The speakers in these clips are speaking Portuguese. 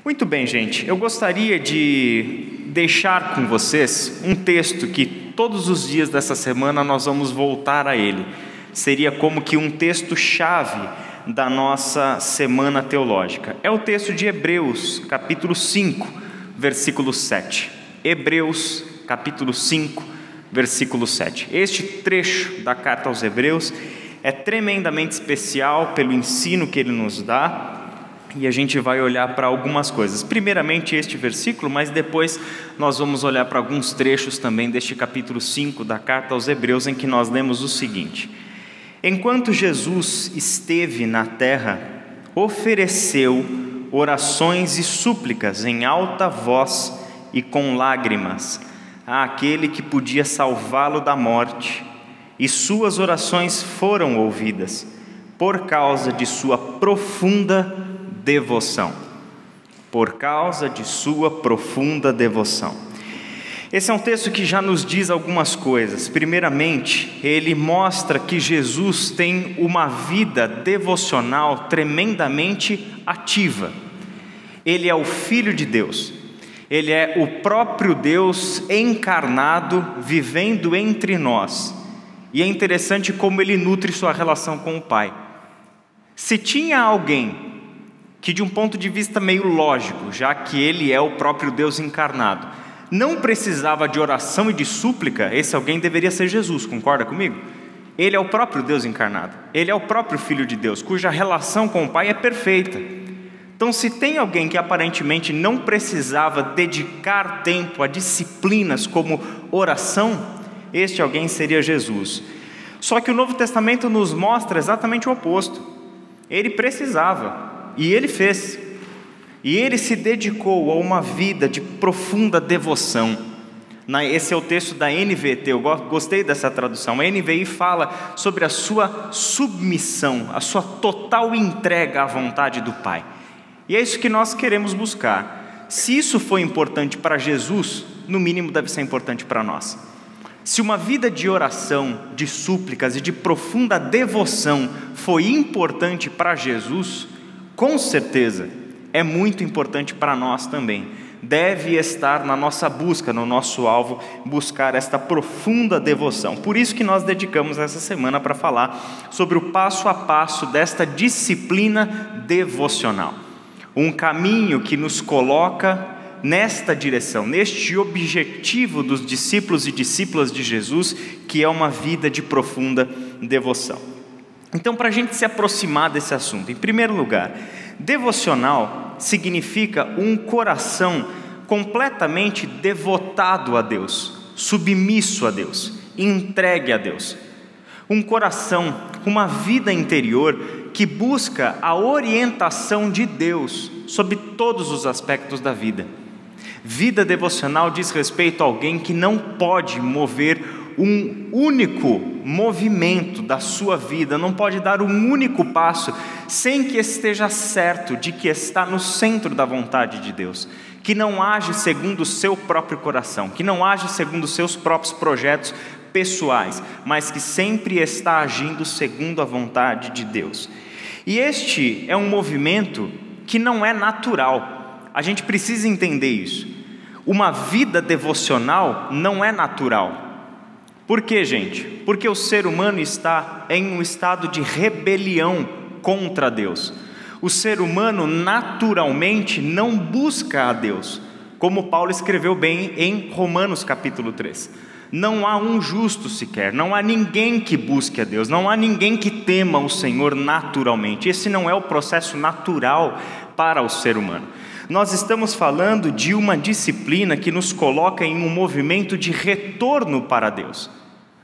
Muito bem, gente. Eu gostaria de deixar com vocês um texto que todos os dias dessa semana nós vamos voltar a ele. Seria como que um texto-chave da nossa semana teológica. É o texto de Hebreus, capítulo 5, versículo 7. Hebreus, capítulo 5, versículo 7. Este trecho da carta aos Hebreus é tremendamente especial pelo ensino que ele nos dá. E a gente vai olhar para algumas coisas. Primeiramente este versículo, mas depois nós vamos olhar para alguns trechos também deste capítulo 5 da carta aos Hebreus, em que nós lemos o seguinte: enquanto Jesus esteve na terra, ofereceu orações e súplicas em alta voz e com lágrimas àquele que podia salvá-lo da morte, e suas orações foram ouvidas por causa de sua profunda devoção. Por causa de sua profunda devoção. Esse é um texto que já nos diz algumas coisas. Primeiramente, ele mostra que Jesus tem uma vida devocional tremendamente ativa. Ele é o Filho de Deus. Ele é o próprio Deus encarnado, vivendo entre nós. E é interessante como ele nutre sua relação com o Pai. Se tinha alguém que, de um ponto de vista meio lógico, já que ele é o próprio Deus encarnado, não precisava de oração e de súplica, esse alguém deveria ser Jesus, concorda comigo? Ele é o próprio Deus encarnado, ele é o próprio Filho de Deus, cuja relação com o Pai é perfeita. Então, se tem alguém que aparentemente não precisava dedicar tempo a disciplinas como oração, este alguém seria Jesus. Só que o Novo Testamento nos mostra exatamente o oposto. Ele precisava. E ele fez, e ele se dedicou a uma vida de profunda devoção. Esse é o texto da NVT, eu gostei dessa tradução. A NVI fala sobre a sua submissão, a sua total entrega à vontade do Pai. E é isso que nós queremos buscar. Se isso foi importante para Jesus, no mínimo deve ser importante para nós. Se uma vida de oração, de súplicas e de profunda devoção foi importante para Jesus, com certeza, é muito importante para nós também. Deve estar na nossa busca, no nosso alvo, buscar esta profunda devoção. Por isso que nós dedicamos essa semana para falar sobre o passo a passo desta disciplina devocional. Um caminho que nos coloca nesta direção, neste objetivo dos discípulos e discípulas de Jesus, que é uma vida de profunda devoção. Então, para a gente se aproximar desse assunto, em primeiro lugar, devocional significa um coração completamente devotado a Deus, submisso a Deus, entregue a Deus. Um coração, uma vida interior que busca a orientação de Deus sobre todos os aspectos da vida. Vida devocional diz respeito a alguém que não pode mover um único movimento da sua vida, não pode dar um único passo sem que esteja certo de que está no centro da vontade de Deus, que não age segundo o seu próprio coração, que não age segundo os seus próprios projetos pessoais, mas que sempre está agindo segundo a vontade de Deus. E este é um movimento que não é natural, a gente precisa entender isso. Uma vida devocional não é natural. Por quê, gente? Porque o ser humano está em um estado de rebelião contra Deus. O ser humano naturalmente não busca a Deus, como Paulo escreveu bem em Romanos capítulo 3. Não há um justo sequer, não há ninguém que busque a Deus, não há ninguém que tema o Senhor naturalmente. Esse não é o processo natural para o ser humano. Nós estamos falando de uma disciplina que nos coloca em um movimento de retorno para Deus.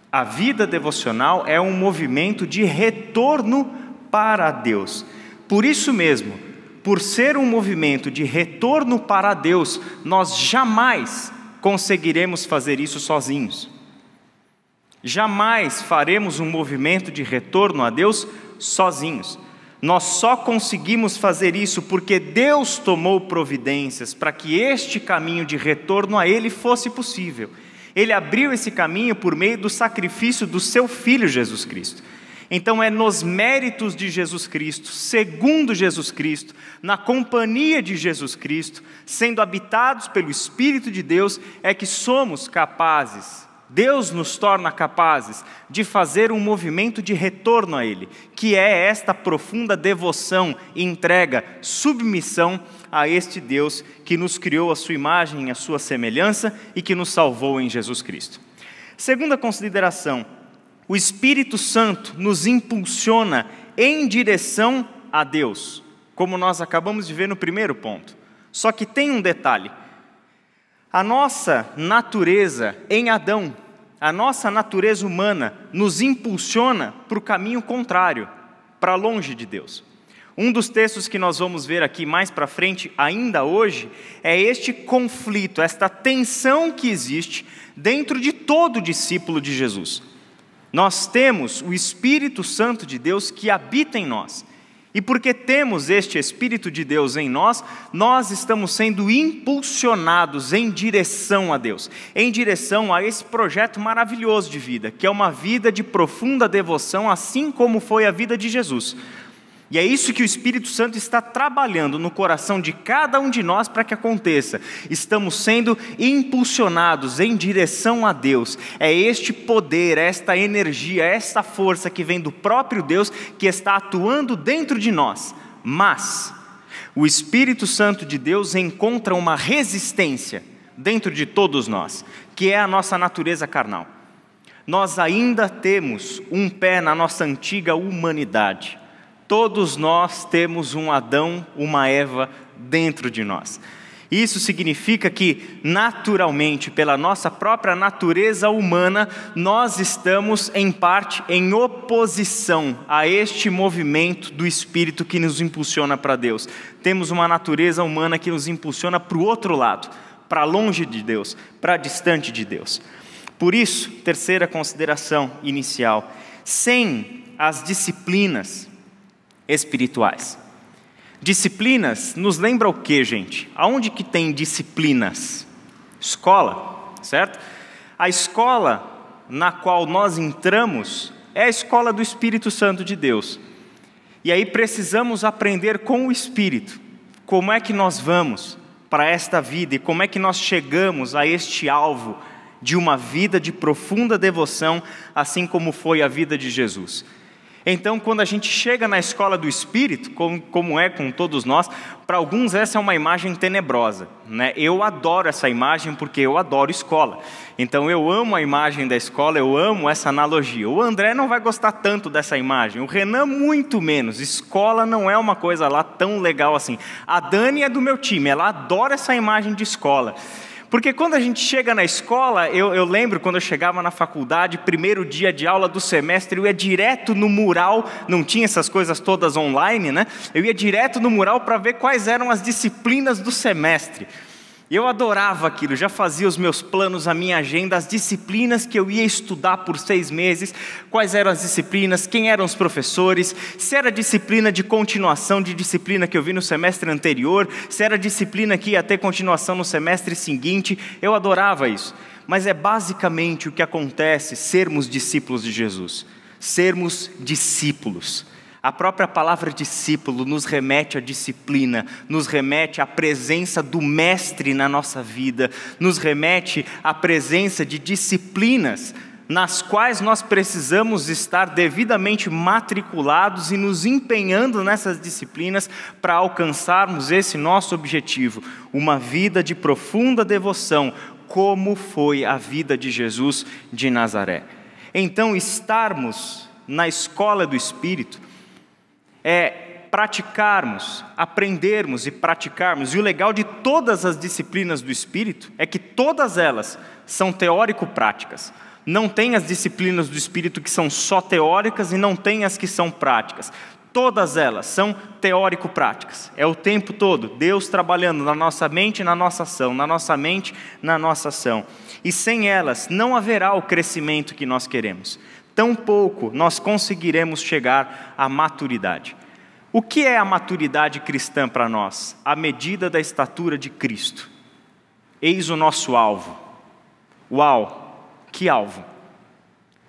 A vida devocional é um movimento de retorno para Deus. Por isso mesmo, por ser um movimento de retorno para Deus, nós jamais conseguiremos fazer isso sozinhos. Jamais faremos um movimento de retorno a Deus sozinhos. Nós só conseguimos fazer isso porque Deus tomou providências para que este caminho de retorno a Ele fosse possível. Ele abriu esse caminho por meio do sacrifício do seu Filho Jesus Cristo. Então é nos méritos de Jesus Cristo, segundo Jesus Cristo, na companhia de Jesus Cristo, sendo habitados pelo Espírito de Deus, é que somos capazes, Deus nos torna capazes de fazer um movimento de retorno a Ele, que é esta profunda devoção, entrega, submissão a este Deus que nos criou a sua imagem e a sua semelhança e que nos salvou em Jesus Cristo. Segunda consideração, o Espírito Santo nos impulsiona em direção a Deus, como nós acabamos de ver no primeiro ponto. Só que tem um detalhe. A nossa natureza em Adão, a nossa natureza humana, nos impulsiona para o caminho contrário, para longe de Deus. Um dos textos que nós vamos ver aqui mais para frente, ainda hoje, é este conflito, esta tensão que existe dentro de todo discípulo de Jesus. Nós temos o Espírito Santo de Deus que habita em nós. E porque temos este Espírito de Deus em nós, nós estamos sendo impulsionados em direção a Deus, em direção a esse projeto maravilhoso de vida, que é uma vida de profunda devoção, assim como foi a vida de Jesus. E é isso que o Espírito Santo está trabalhando no coração de cada um de nós para que aconteça. Estamos sendo impulsionados em direção a Deus. É este poder, esta energia, esta força que vem do próprio Deus que está atuando dentro de nós. Mas o Espírito Santo de Deus encontra uma resistência dentro de todos nós, que é a nossa natureza carnal. Nós ainda temos um pé na nossa antiga humanidade. Todos nós temos um Adão, uma Eva dentro de nós. Isso significa que, naturalmente, pela nossa própria natureza humana, nós estamos, em parte, em oposição a este movimento do Espírito que nos impulsiona para Deus. Temos uma natureza humana que nos impulsiona para o outro lado, para longe de Deus, para distante de Deus. Por isso, terceira consideração inicial, sem as disciplinas espirituais. Disciplinas nos lembra o que, gente? Aonde que tem disciplinas? Escola, certo? A escola na qual nós entramos é a escola do Espírito Santo de Deus. E aí precisamos aprender com o Espírito como é que nós vamos para esta vida e como é que nós chegamos a este alvo de uma vida de profunda devoção, assim como foi a vida de Jesus. Então, quando a gente chega na escola do Espírito, como é com todos nós, para alguns essa é uma imagem tenebrosa, né? Eu adoro essa imagem porque eu adoro escola. Então, eu amo a imagem da escola, eu amo essa analogia. O André não vai gostar tanto dessa imagem, o Renan muito menos. Escola não é uma coisa lá tão legal assim. A Dani é do meu time, ela adora essa imagem de escola. Porque quando a gente chega na escola, eu lembro quando eu chegava na faculdade, primeiro dia de aula do semestre, eu ia direto no mural, não tinha essas coisas todas online, né? Eu ia direto no mural para ver quais eram as disciplinas do semestre. E eu adorava aquilo, já fazia os meus planos, a minha agenda, as disciplinas que eu ia estudar por 6 meses, quais eram as disciplinas, quem eram os professores, se era disciplina de continuação de disciplina que eu vi no semestre anterior, se era disciplina que ia ter continuação no semestre seguinte, eu adorava isso. Mas é basicamente o que acontece sermos discípulos de Jesus, sermos discípulos. A própria palavra discípulo nos remete à disciplina, nos remete à presença do mestre na nossa vida, nos remete à presença de disciplinas nas quais nós precisamos estar devidamente matriculados e nos empenhando nessas disciplinas para alcançarmos esse nosso objetivo, uma vida de profunda devoção, como foi a vida de Jesus de Nazaré. Então, estarmos na escola do Espírito é praticarmos, aprendermos e praticarmos. E o legal de todas as disciplinas do Espírito é que todas elas são teórico-práticas. Não tem as disciplinas do Espírito que são só teóricas e não tem as que são práticas. Todas elas são teórico-práticas. É o tempo todo Deus trabalhando na nossa mente e na nossa ação, na nossa mente, na nossa ação. E sem elas não haverá o crescimento que nós queremos. Tampouco nós conseguiremos chegar à maturidade. O que é a maturidade cristã para nós? A medida da estatura de Cristo. Eis o nosso alvo. Uau, que alvo!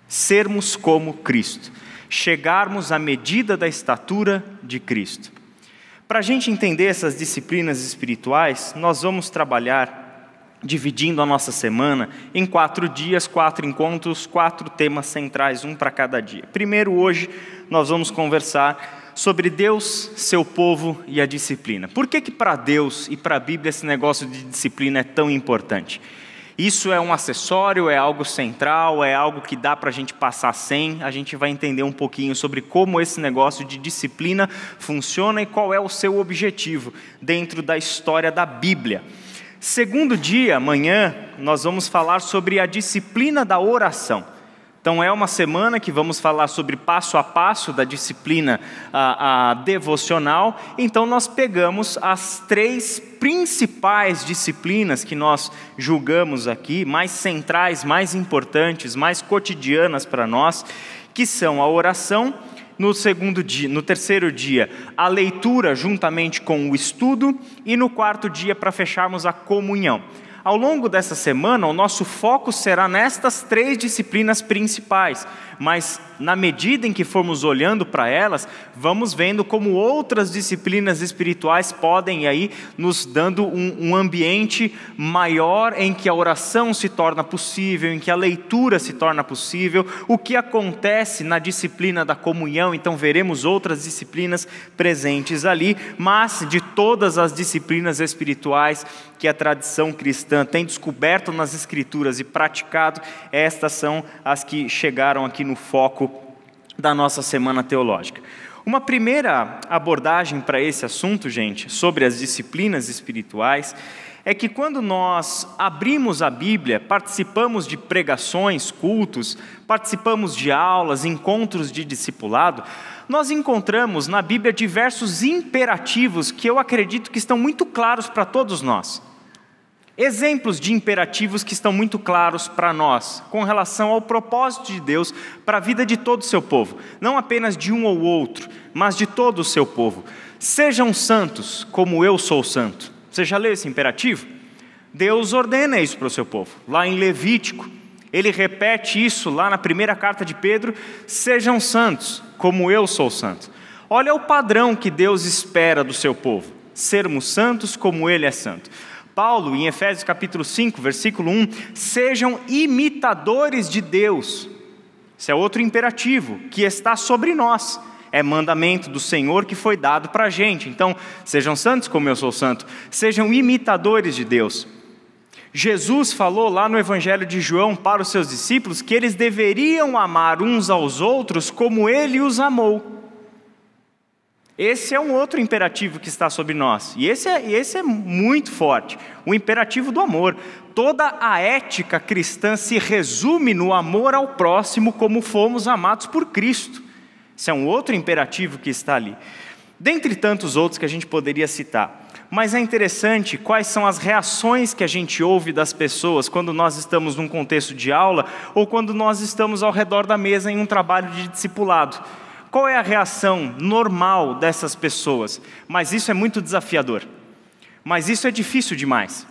Sermos como Cristo. chegarmos à medida da estatura de Cristo. Para a gente entender essas disciplinas espirituais, nós vamos trabalhar dividindo a nossa semana em 4 dias, 4 encontros, 4 temas centrais, um para cada dia. Primeiro, hoje, nós vamos conversar sobre Deus, seu povo e a disciplina. Por que para Deus e para a Bíblia esse negócio de disciplina é tão importante? Isso é um acessório, é algo central, é algo que dá para a gente passar sem? A gente vai entender um pouquinho sobre como esse negócio de disciplina funciona e qual é o seu objetivo dentro da história da Bíblia. Segundo dia, amanhã, nós vamos falar sobre a disciplina da oração. Então é uma semana que vamos falar sobre passo a passo da disciplina devocional. Então nós pegamos as 3 principais disciplinas que nós julgamos aqui, mais centrais, mais importantes, mais cotidianas para nós, que são a oração. No terceiro dia, a leitura juntamente com o estudo, e no 4º dia, para fecharmos, a comunhão. Ao longo dessa semana, o nosso foco será nestas 3 disciplinas principais, mas na medida em que formos olhando para elas, vamos vendo como outras disciplinas espirituais podem aí nos dando um ambiente maior em que a oração se torna possível, em que a leitura se torna possível, o que acontece na disciplina da comunhão. Então veremos outras disciplinas presentes ali, mas de todas as disciplinas espirituais que a tradição cristã tem descoberto nas Escrituras e praticado, estas são as que chegaram aqui no foco da nossa semana teológica. Uma primeira abordagem para esse assunto, gente, sobre as disciplinas espirituais, é que quando nós abrimos a Bíblia, participamos de pregações, cultos, participamos de aulas, encontros de discipulado, nós encontramos na Bíblia diversos imperativos que eu acredito que estão muito claros para todos nós. Exemplos de imperativos que estão muito claros para nós, com relação ao propósito de Deus para a vida de todo o seu povo. Não apenas de um ou outro, mas de todo o seu povo. Sejam santos, como eu sou santo. Você já leu esse imperativo? Deus ordena isso para o seu povo. Lá em Levítico, ele repete isso lá na primeira carta de Pedro: sejam santos, como eu sou santo. Olha o padrão que Deus espera do seu povo: sermos santos como ele é santo. Paulo, em Efésios capítulo 5, versículo 1, sejam imitadores de Deus. Esse é outro imperativo que está sobre nós. É mandamento do Senhor que foi dado para a gente. Então, sejam santos como eu sou santo. Sejam imitadores de Deus. Jesus falou lá no Evangelho de João para os seus discípulos que eles deveriam amar uns aos outros como ele os amou. Esse é um outro imperativo que está sobre nós, e esse é muito forte, o imperativo do amor. Toda a ética cristã se resume no amor ao próximo como fomos amados por Cristo. Esse é um outro imperativo que está ali, dentre tantos outros que a gente poderia citar. Mas é interessante quais são as reações que a gente ouve das pessoas quando nós estamos num contexto de aula, ou quando nós estamos ao redor da mesa em um trabalho de discipulado. Qual é a reação normal dessas pessoas? Mas isso é muito desafiador. Mas isso é difícil demais.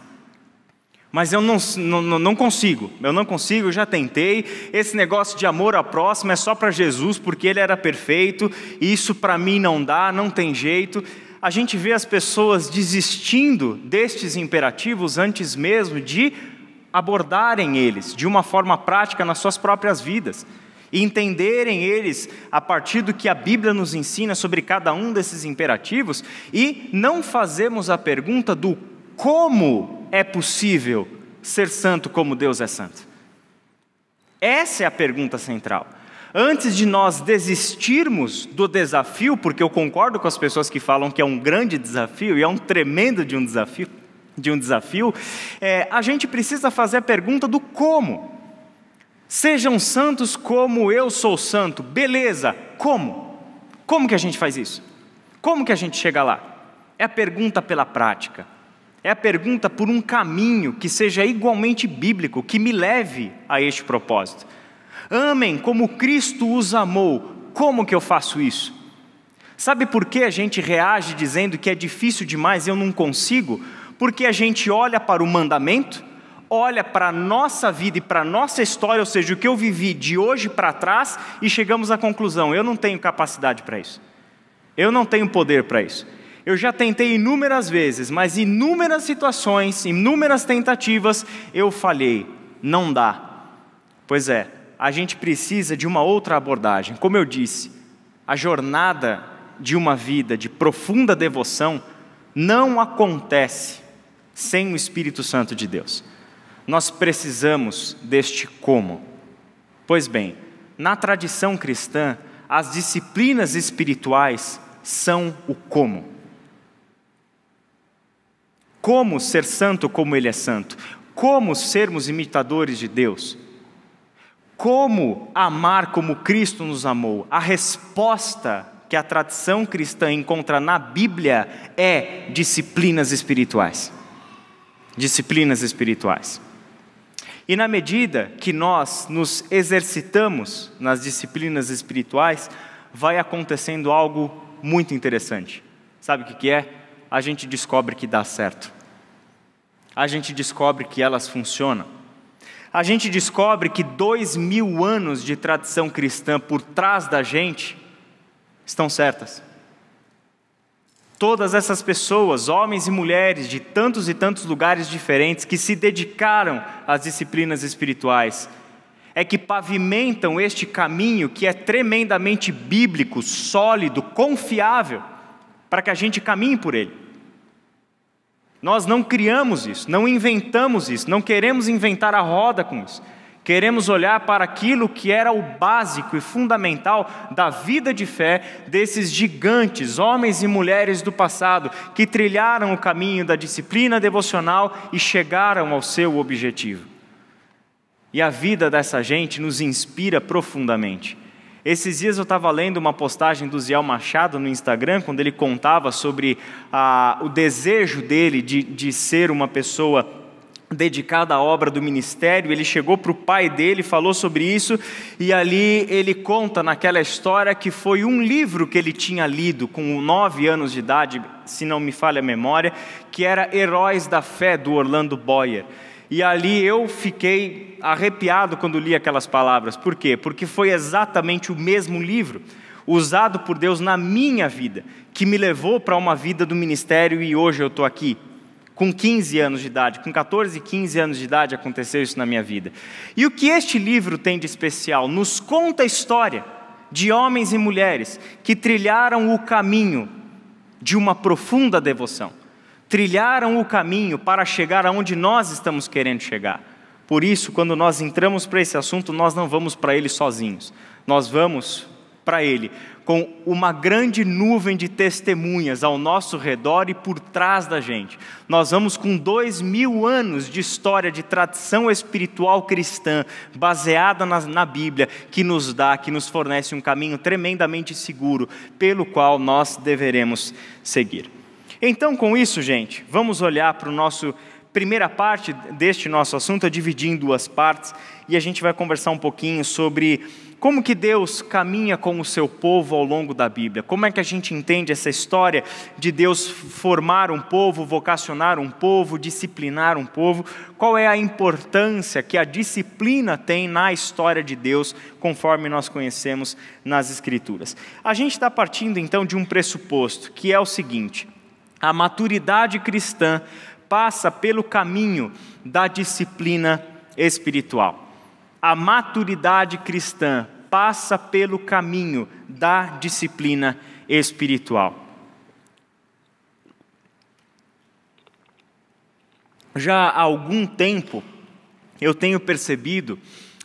Mas eu não consigo. Eu já tentei. Esse negócio de amor ao próximo é só para Jesus, porque ele era perfeito. E isso para mim não dá, não tem jeito. A gente vê as pessoas desistindo destes imperativos antes mesmo de abordarem eles de uma forma prática nas suas próprias vidas. E entenderem eles a partir do que a Bíblia nos ensina sobre cada um desses imperativos, e não fazemos a pergunta do como é possível ser santo como Deus é santo. Essa é a pergunta central. Antes de nós desistirmos do desafio, porque eu concordo com as pessoas que falam que é um grande desafio, e é um tremendo de um desafio, a gente precisa fazer a pergunta do como. Sejam santos como eu sou santo. Beleza, como? Como que a gente faz isso? Como que a gente chega lá? É a pergunta pela prática. É a pergunta por um caminho que seja igualmente bíblico, que me leve a este propósito. Amem como Cristo os amou. Como que eu faço isso? Sabe por que a gente reage dizendo que é difícil demais e eu não consigo? Porque a gente olha para o mandamento, olha para a nossa vida e para a nossa história, ou seja, o que eu vivi de hoje para trás, e chegamos à conclusão: eu não tenho capacidade para isso, eu não tenho poder para isso. Eu já tentei inúmeras vezes, mas inúmeras situações, inúmeras tentativas, eu falhei, não dá. Pois é, a gente precisa de uma outra abordagem. Como eu disse, a jornada de uma vida de profunda devoção não acontece sem o Espírito Santo de Deus. Nós precisamos deste como. Pois bem, na tradição cristã, as disciplinas espirituais são o como. Como ser santo como Ele é santo? Como sermos imitadores de Deus? Como amar como Cristo nos amou? A resposta que a tradição cristã encontra na Bíblia é disciplinas espirituais. Disciplinas espirituais. E na medida que nós nos exercitamos nas disciplinas espirituais, vai acontecendo algo muito interessante. Sabe o que é? A gente descobre que dá certo. A gente descobre que elas funcionam. A gente descobre que 2000 anos de tradição cristã por trás da gente estão certas. Todas essas pessoas, homens e mulheres de tantos e tantos lugares diferentes que se dedicaram às disciplinas espirituais, é que pavimentam este caminho que é tremendamente bíblico, sólido, confiável, para que a gente caminhe por ele. Nós não criamos isso, não inventamos isso, não queremos inventar a roda com isso. Queremos olhar para aquilo que era o básico e fundamental da vida de fé desses gigantes, homens e mulheres do passado, que trilharam o caminho da disciplina devocional e chegaram ao seu objetivo. E a vida dessa gente nos inspira profundamente. Esses dias eu estava lendo uma postagem do Ziel Machado no Instagram, quando ele contava sobre o desejo dele de ser uma pessoa dedicada à obra do ministério. Ele chegou para o pai dele, falou sobre isso, e ali ele conta naquela história que foi um livro que ele tinha lido com 9 anos de idade, se não me falha a memória, que era Heróis da Fé, do Orlando Boyer. E ali eu fiquei arrepiado quando li aquelas palavras. Por quê? Porque foi exatamente o mesmo livro usado por Deus na minha vida, que me levou para uma vida do ministério, e hoje eu estou aqui. Com 15 anos de idade, com 14, 15 anos de idade aconteceu isso na minha vida. E o que este livro tem de especial? Nos conta a história de homens e mulheres que trilharam o caminho de uma profunda devoção. Trilharam o caminho para chegar aonde nós estamos querendo chegar. Por isso, quando nós entramos para esse assunto, nós não vamos para ele sozinhos. Nós vamos para ele com uma grande nuvem de testemunhas ao nosso redor e por trás da gente. Nós vamos com 2000 anos de história de tradição espiritual cristã, baseada na Bíblia, que nos fornece um caminho tremendamente seguro, pelo qual nós deveremos seguir. Então, com isso, gente, vamos olhar para primeira parte deste nosso assunto, dividir em 2 partes, e a gente vai conversar um pouquinho sobre como que Deus caminha com o seu povo ao longo da Bíblia. Como é que a gente entende essa história de Deus formar um povo, vocacionar um povo, disciplinar um povo? Qual é a importância que a disciplina tem na história de Deus, conforme nós conhecemos nas Escrituras? A gente está partindo então de um pressuposto, que é o seguinte: a maturidade cristã passa pelo caminho da disciplina espiritual. A maturidade cristã passa pelo caminho da disciplina espiritual. Já há algum tempo, eu tenho percebido,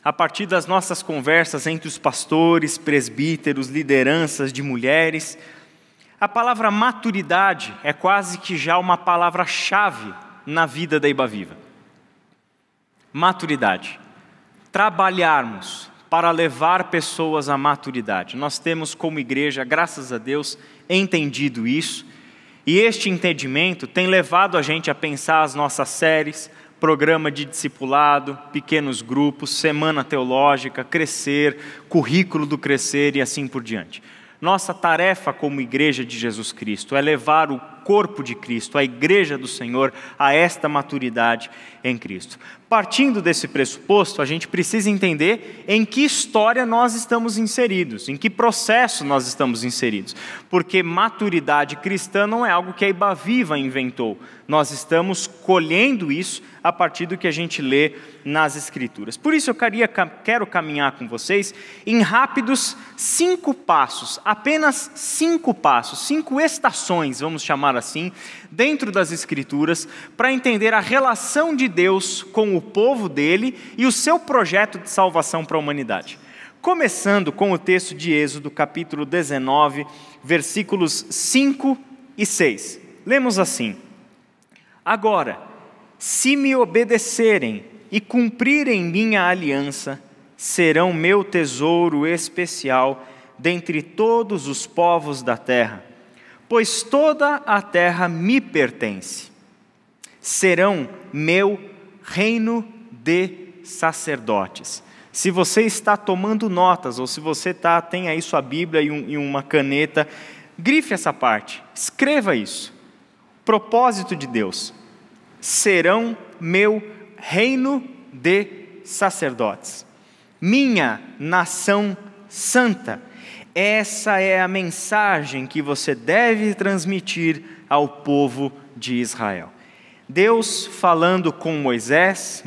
a partir das nossas conversas entre os pastores, presbíteros, lideranças de mulheres, a palavra maturidade é quase que já uma palavra-chave na vida da Iba Viva. Maturidade. Trabalharmos para levar pessoas à maturidade. Nós temos como igreja, graças a Deus, entendido isso, e este entendimento tem levado a gente a pensar as nossas séries, programa de discipulado, pequenos grupos, semana teológica, crescer, currículo do crescer e assim por diante. Nossa tarefa como igreja de Jesus Cristo é levar o corpo de Cristo, a igreja do Senhor, a esta maturidade em Cristo. Partindo desse pressuposto, a gente precisa entender em que história nós estamos inseridos, em que processo nós estamos inseridos, porque maturidade cristã não é algo que a Ibaviva inventou, nós estamos colhendo isso a partir do que a gente lê nas Escrituras. Por isso eu quero caminhar com vocês em rápidos 5 passos, apenas 5 passos, 5 estações, vamos chamar assim, dentro das Escrituras, para entender a relação de Deus com o povo dele e o seu projeto de salvação para a humanidade. Começando com o texto de Êxodo, capítulo 19, versículos 5 e 6. Lemos assim: Agora, se me obedecerem e cumprirem minha aliança, serão meu tesouro especial dentre todos os povos da terra, pois toda a terra me pertence. Serão meu reino de sacerdotes. Se você está tomando notas, ou se você tem aí sua Bíblia e uma caneta, grife essa parte, escreva isso. Propósito de Deus: serão meu reino de sacerdotes, minha nação santa. Essa é a mensagem que você deve transmitir ao povo de Israel. Deus falando com Moisés,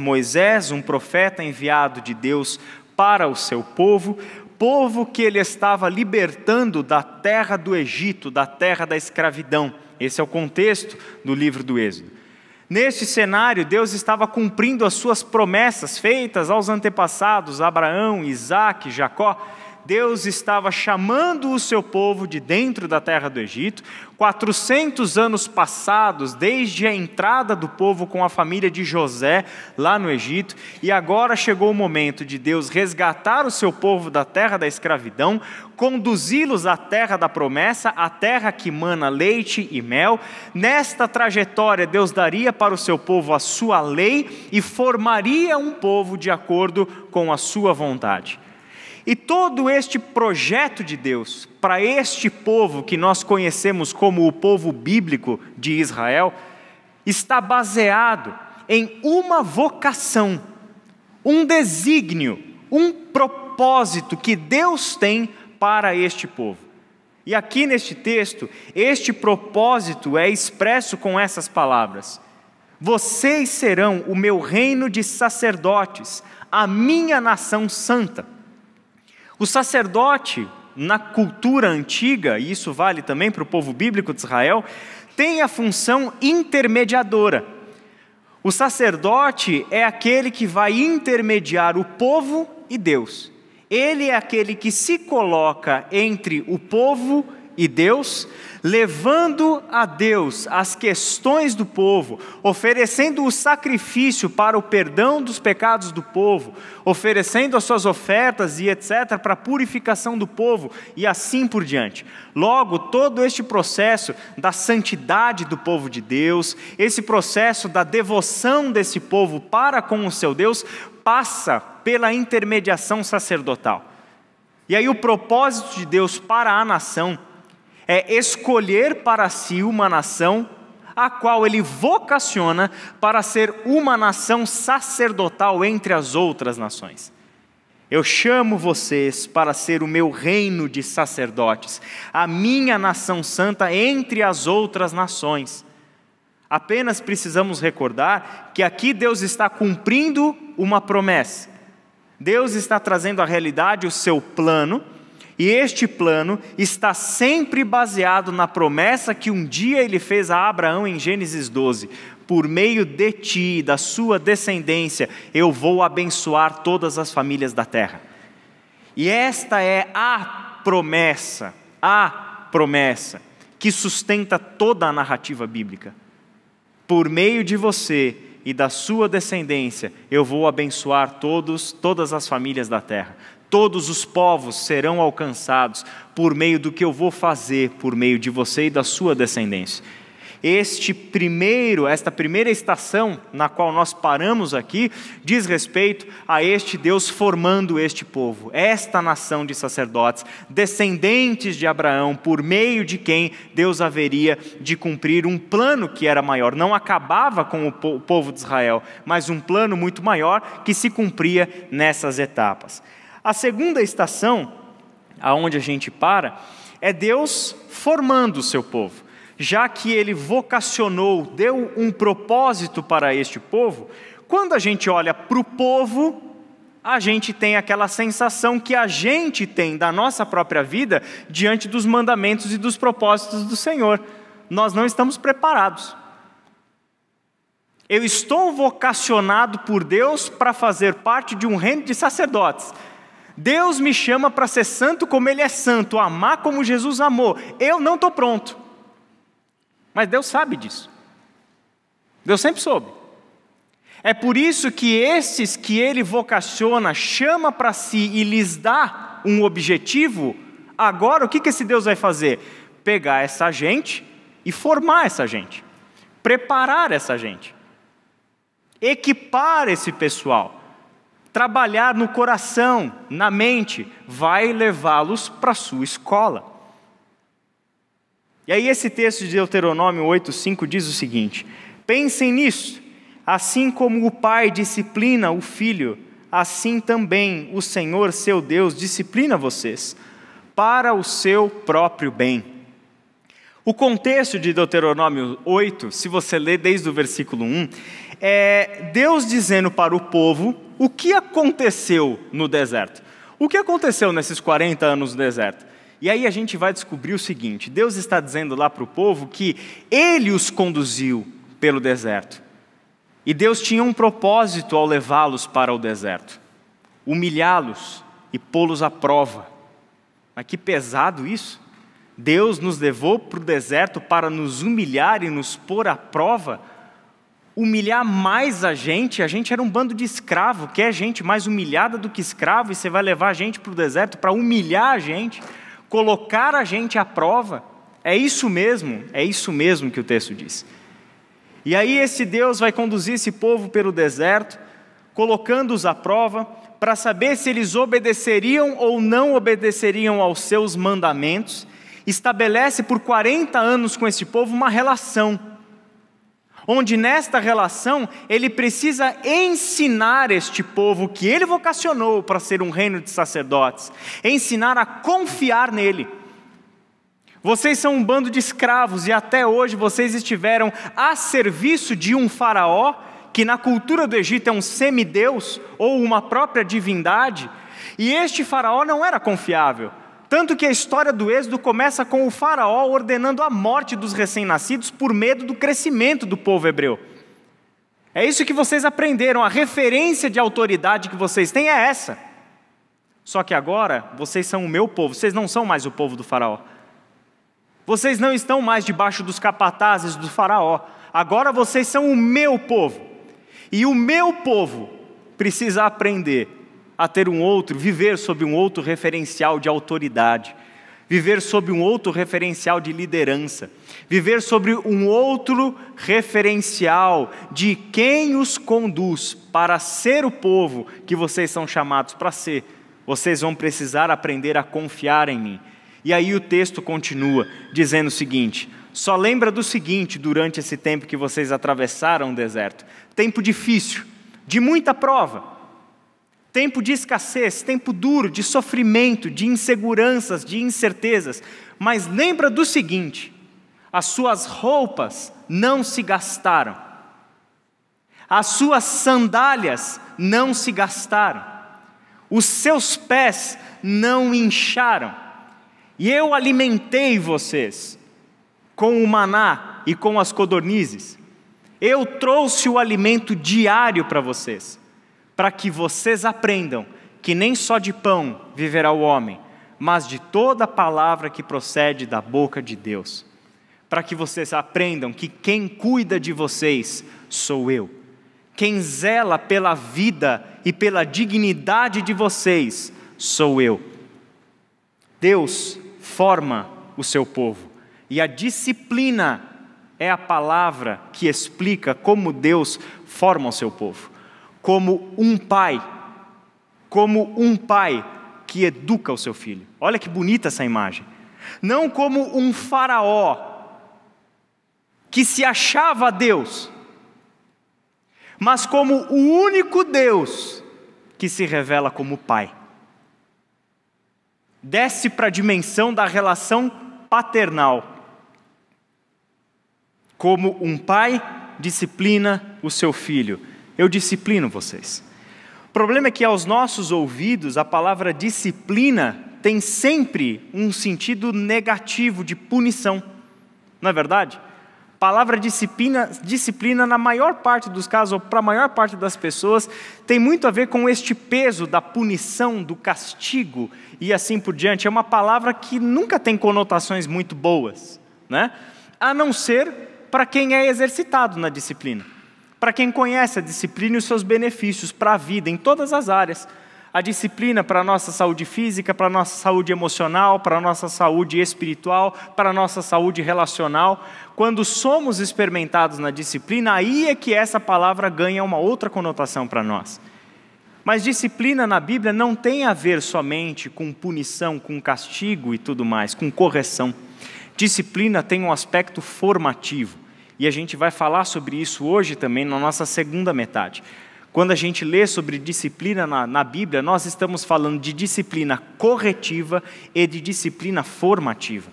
um profeta enviado de Deus para o seu povo que ele estava libertando da terra do Egito, da terra da escravidão. Esse é o contexto do livro do Êxodo. Neste cenário, Deus estava cumprindo as suas promessas feitas aos antepassados, Abraão, Isaque, Jacó. Deus estava chamando o seu povo de dentro da terra do Egito, 400 anos passados, desde a entrada do povo com a família de José lá no Egito, e agora chegou o momento de Deus resgatar o seu povo da terra da escravidão, conduzi-los à terra da promessa, a terra que mana leite e mel. Nesta trajetória, Deus daria para o seu povo a sua lei e formaria um povo de acordo com a sua vontade. E todo este projeto de Deus para este povo que nós conhecemos como o povo bíblico de Israel está baseado em uma vocação, um desígnio, um propósito que Deus tem para este povo. E aqui neste texto, este propósito é expresso com essas palavras: vocês serão o meu reino de sacerdotes, a minha nação santa. O sacerdote, na cultura antiga, e isso vale também para o povo bíblico de Israel, tem a função intermediadora. O sacerdote é aquele que vai intermediar o povo e Deus. Ele é aquele que se coloca entre o povo e Deus, levando a Deus as questões do povo, oferecendo o sacrifício para o perdão dos pecados do povo, oferecendo as suas ofertas e etc. para a purificação do povo e assim por diante. Logo, todo este processo da santidade do povo de Deus, esse processo da devoção desse povo para com o seu Deus, passa pela intermediação sacerdotal. E aí o propósito de Deus para a nação é escolher para si uma nação a qual ele vocaciona para ser uma nação sacerdotal entre as outras nações. Eu chamo vocês para ser o meu reino de sacerdotes, a minha nação santa entre as outras nações. Apenas precisamos recordar que aqui Deus está cumprindo uma promessa. Deus está trazendo à realidade o seu plano, e este plano está sempre baseado na promessa que um dia ele fez a Abraão em Gênesis 12. Por meio de ti e da sua descendência, eu vou abençoar todas as famílias da terra. E esta é a promessa que sustenta toda a narrativa bíblica. Por meio de você e da sua descendência, eu vou abençoar todas as famílias da terra. Todos os povos serão alcançados por meio do que eu vou fazer, por meio de você e da sua descendência. Esta primeira estação na qual nós paramos aqui, diz respeito a este Deus formando este povo, esta nação de sacerdotes, descendentes de Abraão, por meio de quem Deus haveria de cumprir um plano que era maior. Não acabava com o povo de Israel, mas um plano muito maior que se cumpria nessas etapas. A segunda estação, aonde a gente para, é Deus formando o seu povo. Já que Ele vocacionou, deu um propósito para este povo, quando a gente olha para o povo, a gente tem aquela sensação que a gente tem da nossa própria vida diante dos mandamentos e dos propósitos do Senhor. Nós não estamos preparados. Eu estou vocacionado por Deus para fazer parte de um reino de sacerdotes. Deus me chama para ser santo como Ele é santo, amar como Jesus amou. Eu não estou pronto. Mas Deus sabe disso. Deus sempre soube. É por isso que esses que Ele vocaciona, chama para si e lhes dá um objetivo, agora o que esse Deus vai fazer? Pegar essa gente e formar essa gente. Preparar essa gente. Equipar esse pessoal. Trabalhar no coração, na mente, vai levá-los para a sua escola. E aí esse texto de Deuteronômio 8:5 diz o seguinte: pensem nisso, assim como o pai disciplina o filho, assim também o Senhor, seu Deus, disciplina vocês, para o seu próprio bem. O contexto de Deuteronômio 8, se você ler desde o versículo 1, é Deus dizendo para o povo o que aconteceu no deserto. O que aconteceu nesses 40 anos no deserto? E aí a gente vai descobrir o seguinte: Deus está dizendo lá para o povo que Ele os conduziu pelo deserto. E Deus tinha um propósito ao levá-los para o deserto: humilhá-los e pô-los à prova. Mas que pesado isso! Deus nos levou para o deserto para nos humilhar e nos pôr à prova. Humilhar mais a gente era um bando de escravo. Quer gente mais humilhada do que escravo, e você vai levar a gente para o deserto para humilhar a gente, colocar a gente à prova? É isso mesmo que o texto diz. E aí esse Deus vai conduzir esse povo pelo deserto, colocando-os à prova, para saber se eles obedeceriam ou não obedeceriam aos seus mandamentos. Estabelece por 40 anos com esse povo uma relação, onde nesta relação Ele precisa ensinar este povo que Ele vocacionou para ser um reino de sacerdotes, ensinar a confiar nele. Vocês são um bando de escravos e até hoje vocês estiveram a serviço de um faraó, que na cultura do Egito é um semideus ou uma própria divindade, e este faraó não era confiável. Tanto que a história do Êxodo começa com o faraó ordenando a morte dos recém-nascidos por medo do crescimento do povo hebreu. É isso que vocês aprenderam, a referência de autoridade que vocês têm é essa. Só que agora vocês são o meu povo, vocês não são mais o povo do faraó. Vocês não estão mais debaixo dos capatazes do faraó. Agora vocês são o meu povo. E o meu povo precisa aprender a ter viver sob um outro referencial de autoridade, viver sob um outro referencial de liderança, viver sobre um outro referencial de quem os conduz para ser o povo que vocês são chamados para ser. Vocês vão precisar aprender a confiar em mim. E aí o texto continua dizendo o seguinte: só lembra do seguinte durante esse tempo que vocês atravessaram o deserto: tempo difícil, de muita prova, tempo de escassez, tempo duro, de sofrimento, de inseguranças, de incertezas. Mas lembra do seguinte: as suas roupas não se gastaram, as suas sandálias não se gastaram, os seus pés não incharam. E eu alimentei vocês com o maná e com as codornizes. Eu trouxe o alimento diário para vocês, para que vocês aprendam que nem só de pão viverá o homem, mas de toda palavra que procede da boca de Deus. Para que vocês aprendam que quem cuida de vocês sou eu. Quem zela pela vida e pela dignidade de vocês sou eu. Deus forma o seu povo, e a disciplina é a palavra que explica como Deus forma o seu povo. Como um pai que educa o seu filho. Olha que bonita essa imagem. Não como um faraó que se achava Deus, mas como o único Deus que se revela como pai. Desce para a dimensão da relação paternal. Como um pai disciplina o seu filho. Eu disciplino vocês. O problema é que aos nossos ouvidos a palavra disciplina tem sempre um sentido negativo de punição. Não é verdade? A palavra disciplina na maior parte dos casos, ou para a maior parte das pessoas, tem muito a ver com este peso da punição, do castigo e assim por diante. É uma palavra que nunca tem conotações muito boas, né? A não ser para quem é exercitado na disciplina. Para quem conhece a disciplina e os seus benefícios para a vida, em todas as áreas. A disciplina para a nossa saúde física, para a nossa saúde emocional, para a nossa saúde espiritual, para a nossa saúde relacional. Quando somos experimentados na disciplina, aí é que essa palavra ganha uma outra conotação para nós. Mas disciplina na Bíblia não tem a ver somente com punição, com castigo e tudo mais, com correção. Disciplina tem um aspecto formativo. E a gente vai falar sobre isso hoje também na nossa segunda metade. Quando a gente lê sobre disciplina na Bíblia, nós estamos falando de disciplina corretiva e de disciplina formativa.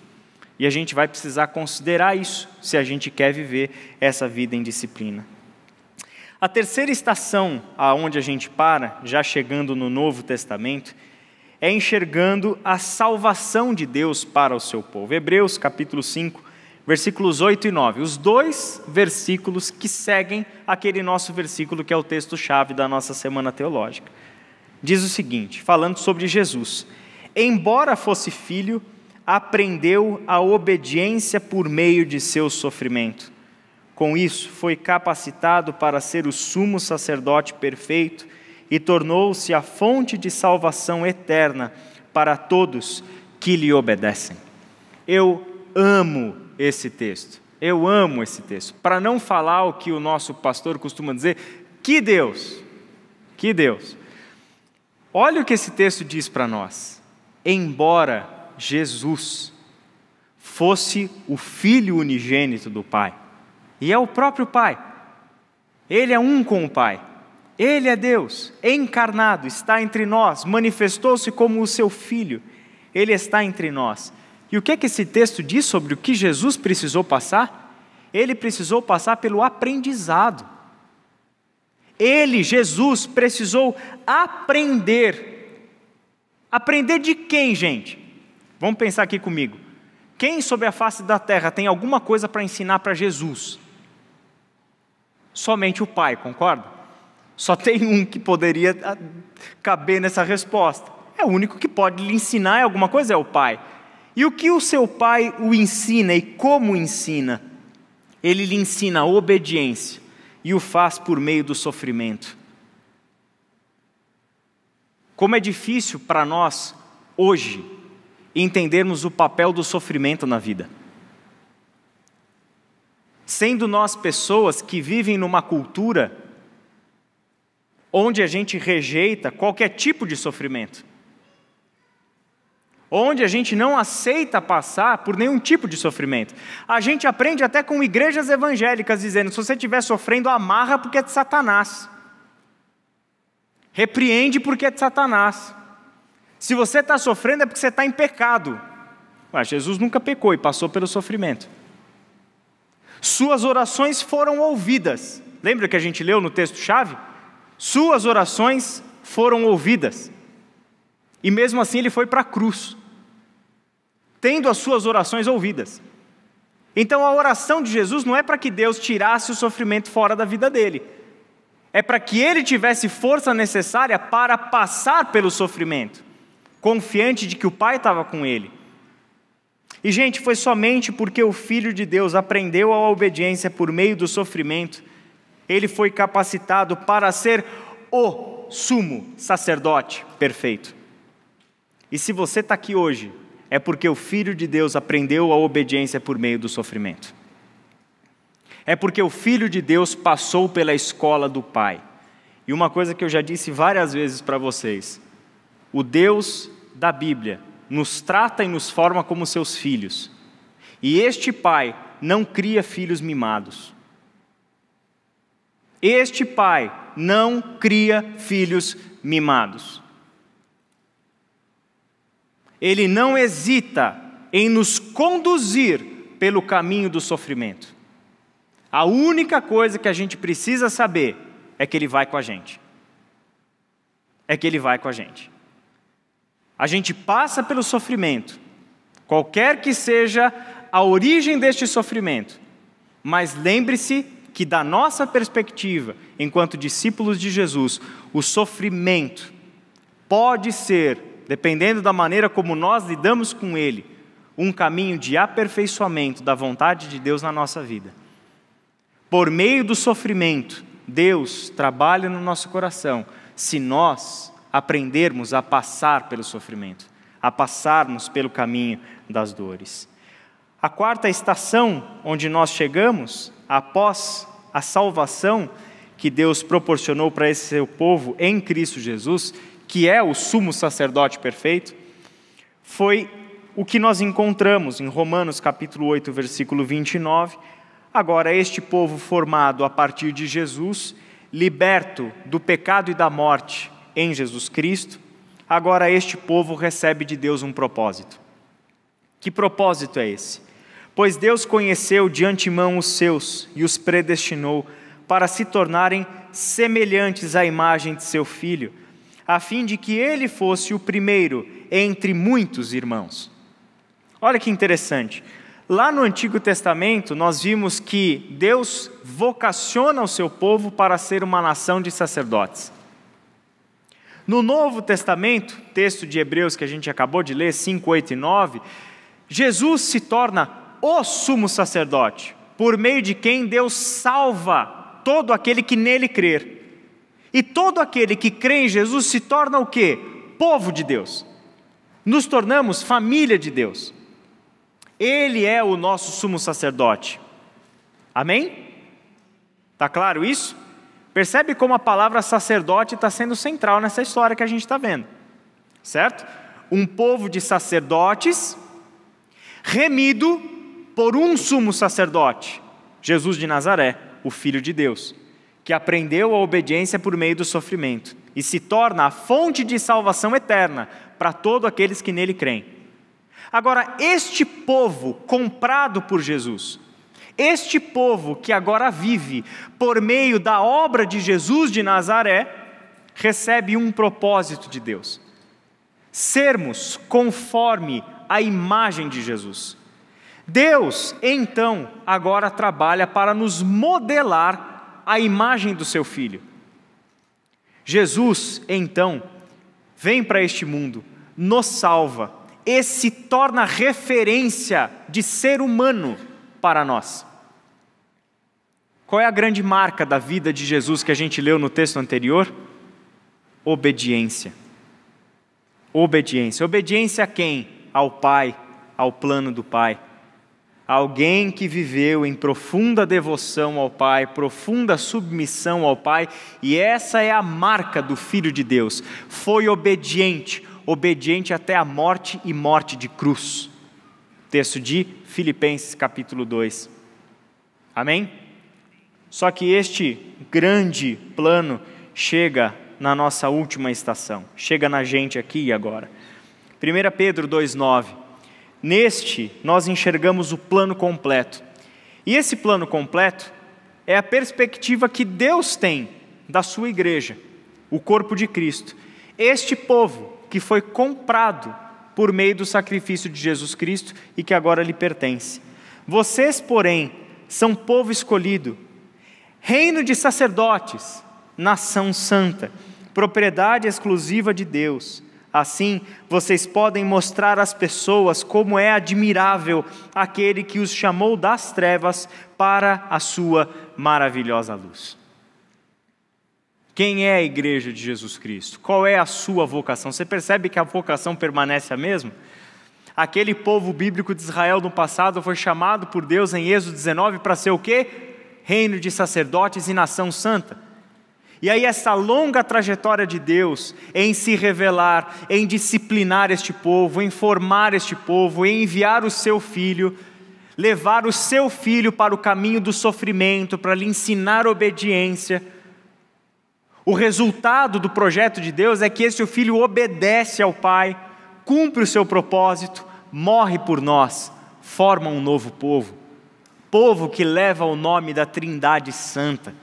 E a gente vai precisar considerar isso, se a gente quer viver essa vida em disciplina. A terceira estação aonde a gente para, já chegando no Novo Testamento, é enxergando a salvação de Deus para o seu povo. Hebreus capítulo 5, versículos 8 e 9, os dois versículos que seguem aquele nosso versículo que é o texto-chave da nossa semana teológica. Diz o seguinte, falando sobre Jesus: embora fosse filho, aprendeu a obediência por meio de seu sofrimento. Com isso, foi capacitado para ser o sumo sacerdote perfeito e tornou-se a fonte de salvação eterna para todos que lhe obedecem. Eu amo esse texto. Eu amo esse texto. Para não falar o que o nosso pastor costuma dizer, que Deus! Que Deus! Olha o que esse texto diz para nós. Embora Jesus fosse o Filho unigênito do Pai, e é o próprio Pai, Ele é um com o Pai, Ele é Deus, encarnado, está entre nós, manifestou-se como o seu Filho, Ele está entre nós. E o que é que esse texto diz sobre o que Jesus precisou passar? Ele precisou passar pelo aprendizado. Ele, Jesus, precisou aprender. Aprender de quem, gente? Vamos pensar aqui comigo. Quem sobre a face da terra tem alguma coisa para ensinar para Jesus? Somente o Pai, concorda? Só tem um que poderia caber nessa resposta. É o único que pode lhe ensinar alguma coisa, é o Pai. E o que o seu pai o ensina e como ensina? Ele lhe ensina a obediência e o faz por meio do sofrimento. Como é difícil para nós, hoje, entendermos o papel do sofrimento na vida. Sendo nós pessoas que vivem numa cultura onde a gente rejeita qualquer tipo de sofrimento. Onde a gente não aceita passar por nenhum tipo de sofrimento. A gente aprende até com igrejas evangélicas dizendo, se você estiver sofrendo, amarra porque é de Satanás. Repreende porque é de Satanás. Se você está sofrendo é porque você está em pecado. Mas Jesus nunca pecou e passou pelo sofrimento. Suas orações foram ouvidas. Lembra que a gente leu no texto-chave? Suas orações foram ouvidas. E mesmo assim ele foi para a cruz, tendo as suas orações ouvidas. Então a oração de Jesus não é para que Deus tirasse o sofrimento fora da vida dele. É para que ele tivesse força necessária para passar pelo sofrimento, confiante de que o Pai estava com ele. E gente, foi somente porque o Filho de Deus aprendeu a obediência por meio do sofrimento, ele foi capacitado para ser o sumo sacerdote perfeito. E se você está aqui hoje, é porque o Filho de Deus aprendeu a obediência por meio do sofrimento. É porque o Filho de Deus passou pela escola do Pai. E uma coisa que eu já disse várias vezes para vocês: o Deus da Bíblia nos trata e nos forma como seus filhos. E este Pai não cria filhos mimados. Este Pai não cria filhos mimados. Ele não hesita em nos conduzir pelo caminho do sofrimento. A única coisa que a gente precisa saber é que Ele vai com a gente. É que Ele vai com a gente. A gente passa pelo sofrimento, qualquer que seja a origem deste sofrimento, mas lembre-se que da nossa perspectiva, enquanto discípulos de Jesus, o sofrimento pode ser, dependendo da maneira como nós lidamos com ele, um caminho de aperfeiçoamento da vontade de Deus na nossa vida. Por meio do sofrimento, Deus trabalha no nosso coração, se nós aprendermos a passar pelo sofrimento, a passarmos pelo caminho das dores. A quarta estação onde nós chegamos, após a salvação que Deus proporcionou para esse seu povo em Cristo Jesus, que é o sumo sacerdote perfeito, foi o que nós encontramos em Romanos capítulo 8, versículo 29. Agora, este povo formado a partir de Jesus, liberto do pecado e da morte em Jesus Cristo, agora este povo recebe de Deus um propósito. Que propósito é esse? Pois Deus conheceu de antemão os seus e os predestinou para se tornarem semelhantes à imagem de seu Filho, a fim de que ele fosse o primeiro entre muitos irmãos. Olha que interessante. Lá no Antigo Testamento, nós vimos que Deus vocaciona o seu povo para ser uma nação de sacerdotes. No Novo Testamento, texto de Hebreus que a gente acabou de ler, 5, 8 e 9, Jesus se torna o sumo sacerdote, por meio de quem Deus salva todo aquele que nele crer. E todo aquele que crê em Jesus se torna o quê? Povo de Deus. Nos tornamos família de Deus. Ele é o nosso sumo sacerdote. Amém? Está claro isso? Percebe como a palavra sacerdote está sendo central nessa história que a gente está vendo. Certo? Um povo de sacerdotes, remido por um sumo sacerdote, Jesus de Nazaré, o Filho de Deus, que aprendeu a obediência por meio do sofrimento e se torna a fonte de salvação eterna para todos aqueles que nele creem. Agora, este povo comprado por Jesus, este povo que agora vive por meio da obra de Jesus de Nazaré, recebe um propósito de Deus: sermos conforme a imagem de Jesus. Deus, então, agora trabalha para nos modelar a imagem do seu Filho. Jesus, então, vem para este mundo, nos salva e se torna referência de ser humano para nós. Qual é a grande marca da vida de Jesus que a gente leu no texto anterior? Obediência. Obediência. Obediência a quem? Ao Pai, ao plano do Pai. Alguém que viveu em profunda devoção ao Pai, profunda submissão ao Pai, e essa é a marca do Filho de Deus. Foi obediente, obediente até a morte e morte de cruz. Texto de Filipenses capítulo 2. Amém? Só que este grande plano chega na nossa última estação, chega na gente aqui e agora. 1 Pedro 2,9. Neste, nós enxergamos o plano completo. E esse plano completo é a perspectiva que Deus tem da sua igreja, o corpo de Cristo. Este povo que foi comprado por meio do sacrifício de Jesus Cristo e que agora lhe pertence. Vocês, porém, são povo escolhido, reino de sacerdotes, nação santa, propriedade exclusiva de Deus. Assim, vocês podem mostrar às pessoas como é admirável aquele que os chamou das trevas para a sua maravilhosa luz. Quem é a igreja de Jesus Cristo? Qual é a sua vocação? Você percebe que a vocação permanece a mesma? Aquele povo bíblico de Israel no passado foi chamado por Deus em Êxodo 19 para ser o quê? reino de sacerdotes e nação santa. E aí essa longa trajetória de Deus em se revelar, em disciplinar este povo, em formar este povo, em enviar o seu Filho, levar o seu Filho para o caminho do sofrimento, para lhe ensinar obediência. O resultado do projeto de Deus é que esse Filho obedece ao Pai, cumpre o seu propósito, morre por nós, forma um novo povo, povo que leva o nome da Trindade Santa.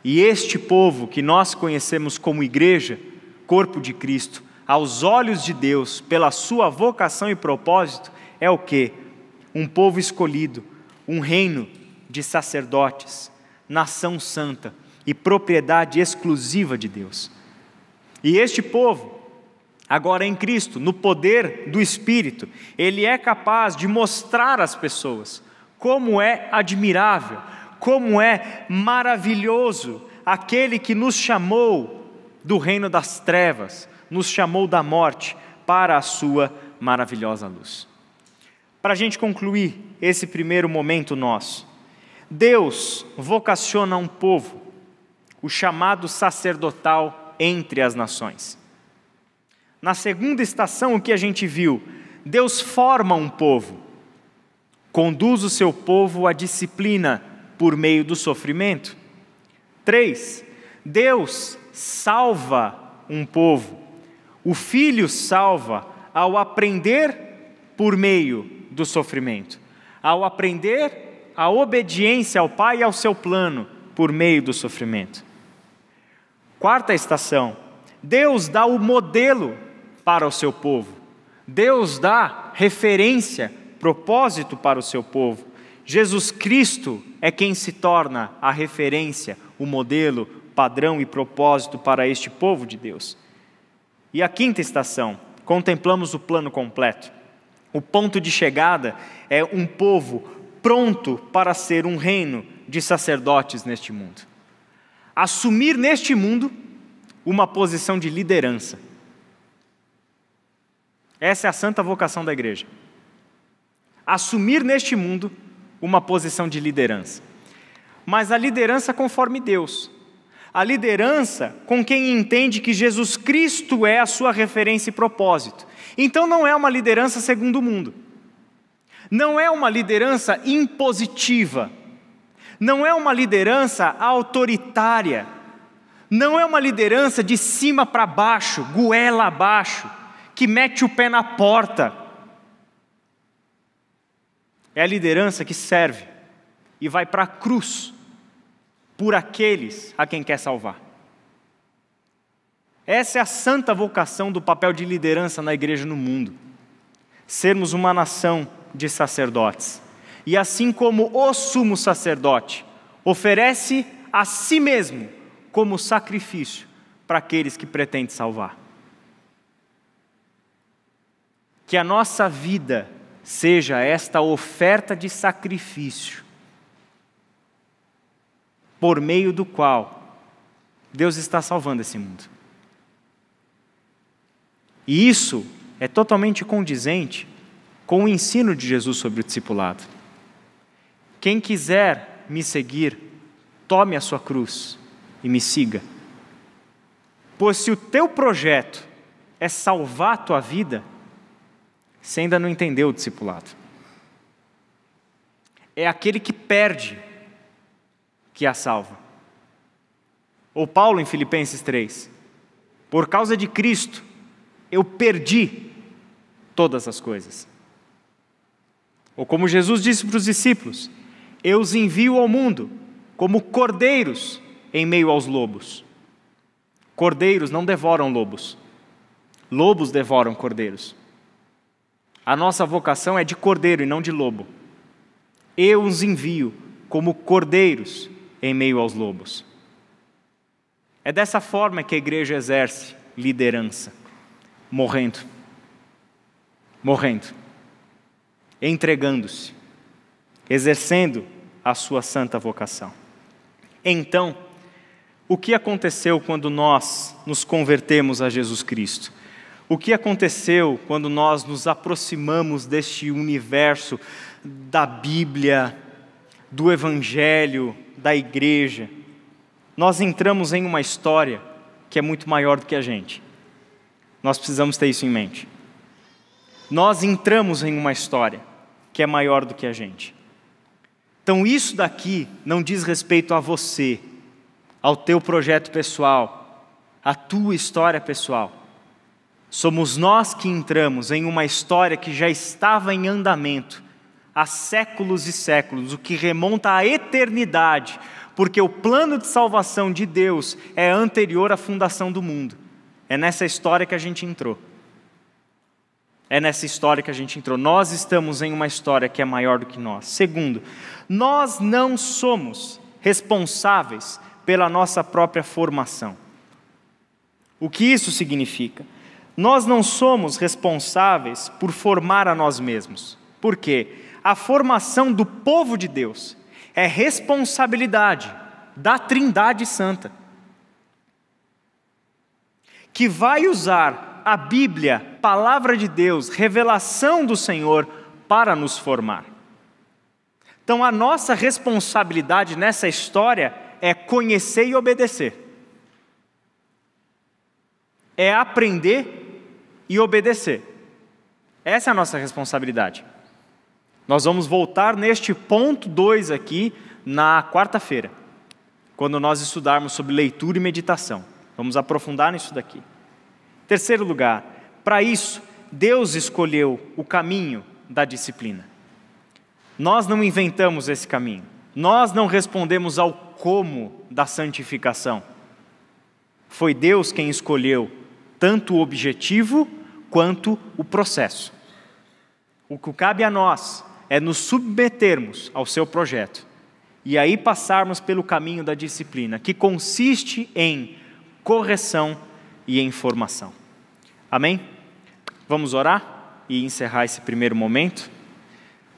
E este povo que nós conhecemos como igreja, corpo de Cristo, aos olhos de Deus, pela sua vocação e propósito, é o quê? Um povo escolhido, um reino de sacerdotes, nação santa e propriedade exclusiva de Deus. E este povo, agora em Cristo, no poder do Espírito, ele é capaz de mostrar às pessoas como é admirável, como é maravilhoso aquele que nos chamou do reino das trevas, nos chamou da morte para a sua maravilhosa luz. Para a gente concluir esse primeiro momento nosso, Deus vocaciona um povo, o chamado sacerdotal entre as nações. Na segunda estação, o que a gente viu? Deus forma um povo, conduz o seu povo à disciplina por meio do sofrimento. 3. Deus salva um povo. O Filho salva ao aprender por meio do sofrimento, ao aprender a obediência ao Pai e ao seu plano por meio do sofrimento. Quarta estação, Deus dá o modelo para o seu povo. Deus dá referência, propósito para o seu povo. Jesus Cristo é quem se torna a referência, o modelo, padrão e propósito para este povo de Deus. E a quinta estação, contemplamos o plano completo. O ponto de chegada é um povo pronto para ser um reino de sacerdotes neste mundo. Assumir neste mundo uma posição de liderança. Essa é a santa vocação da igreja. Assumir neste mundo uma posição de liderança. Mas a liderança conforme Deus. A liderança com quem entende que Jesus Cristo é a sua referência e propósito. Então não é uma liderança segundo o mundo. Não é uma liderança impositiva. Não é uma liderança autoritária. Não é uma liderança de cima para baixo, goela abaixo, que mete o pé na porta. É a liderança que serve e vai para a cruz por aqueles a quem quer salvar. Essa é a santa vocação do papel de liderança na igreja no mundo. Sermos uma nação de sacerdotes. E assim como o sumo sacerdote oferece a si mesmo como sacrifício para aqueles que pretende salvar. Que a nossa vida seja esta oferta de sacrifício, por meio do qual Deus está salvando esse mundo. E isso é totalmente condizente com o ensino de Jesus sobre o discipulado. Quem quiser me seguir, tome a sua cruz e me siga. Pois se o teu projeto é salvar a tua vida, você ainda não entendeu o discipulado. É aquele que perde que a salva. Ou Paulo em Filipenses 3. Por causa de Cristo, eu perdi todas as coisas. Ou como Jesus disse para os discípulos, eu os envio ao mundo como cordeiros em meio aos lobos. Cordeiros não devoram lobos. Lobos devoram cordeiros. A nossa vocação é de cordeiro e não de lobo. Eu os envio como cordeiros em meio aos lobos. É dessa forma que a igreja exerce liderança. Morrendo, entregando-se, exercendo a sua santa vocação. Então, o que aconteceu quando nós nos convertemos a Jesus Cristo? O que aconteceu quando nós nos aproximamos deste universo da Bíblia, do Evangelho, da igreja, nós entramos em uma história que é muito maior do que a gente. Nós precisamos ter isso em mente. Nós entramos em uma história que é maior do que a gente. Então isso daqui não diz respeito a você, ao teu projeto pessoal, à tua história pessoal. Somos nós que entramos em uma história que já estava em andamento há séculos e séculos, o que remonta à eternidade, porque o plano de salvação de Deus é anterior à fundação do mundo. É nessa história que a gente entrou. É nessa história que a gente entrou. Nós estamos em uma história que é maior do que nós. Segundo, nós não somos responsáveis pela nossa própria formação. O que isso significa? Nós não somos responsáveis por formar a nós mesmos. Por quê? A formação do povo de Deus é responsabilidade da Trindade Santa, que vai usar a Bíblia, palavra de Deus, revelação do Senhor, para nos formar. Então a nossa responsabilidade nessa história é conhecer e obedecer. É aprender e obedecer. Essa é a nossa responsabilidade. Nós vamos voltar neste ponto 2 aqui na quarta-feira, quando nós estudarmos sobre leitura e meditação. Vamos aprofundar nisso daqui. Terceiro lugar, para isso, Deus escolheu o caminho da disciplina. Nós não inventamos esse caminho. Nós não respondemos ao como da santificação. Foi Deus quem escolheu tanto o objetivo quanto o processo. O que cabe a nós é nos submetermos ao seu projeto e aí passarmos pelo caminho da disciplina, que consiste em correção e em formação. Amém? Vamos orar e encerrar esse primeiro momento.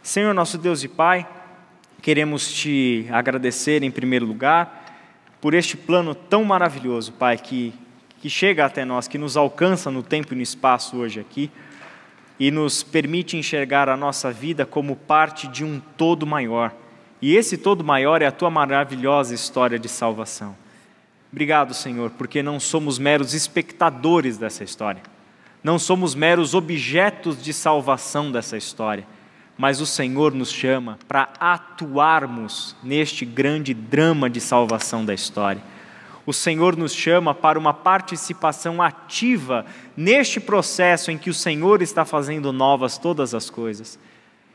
Senhor, nosso Deus e Pai, queremos Te agradecer em primeiro lugar por este plano tão maravilhoso, Pai, que chega até nós, que nos alcança no tempo e no espaço hoje aqui e nos permite enxergar a nossa vida como parte de um todo maior. E esse todo maior é a Tua maravilhosa história de salvação. Obrigado, Senhor, porque não somos meros espectadores dessa história. Não somos meros objetos de salvação dessa história, mas o Senhor nos chama para atuarmos neste grande drama de salvação da história. O Senhor nos chama para uma participação ativa neste processo em que o Senhor está fazendo novas todas as coisas.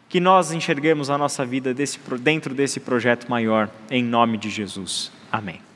Que nós enxerguemos a nossa vida dentro desse projeto maior, em nome de Jesus. Amém.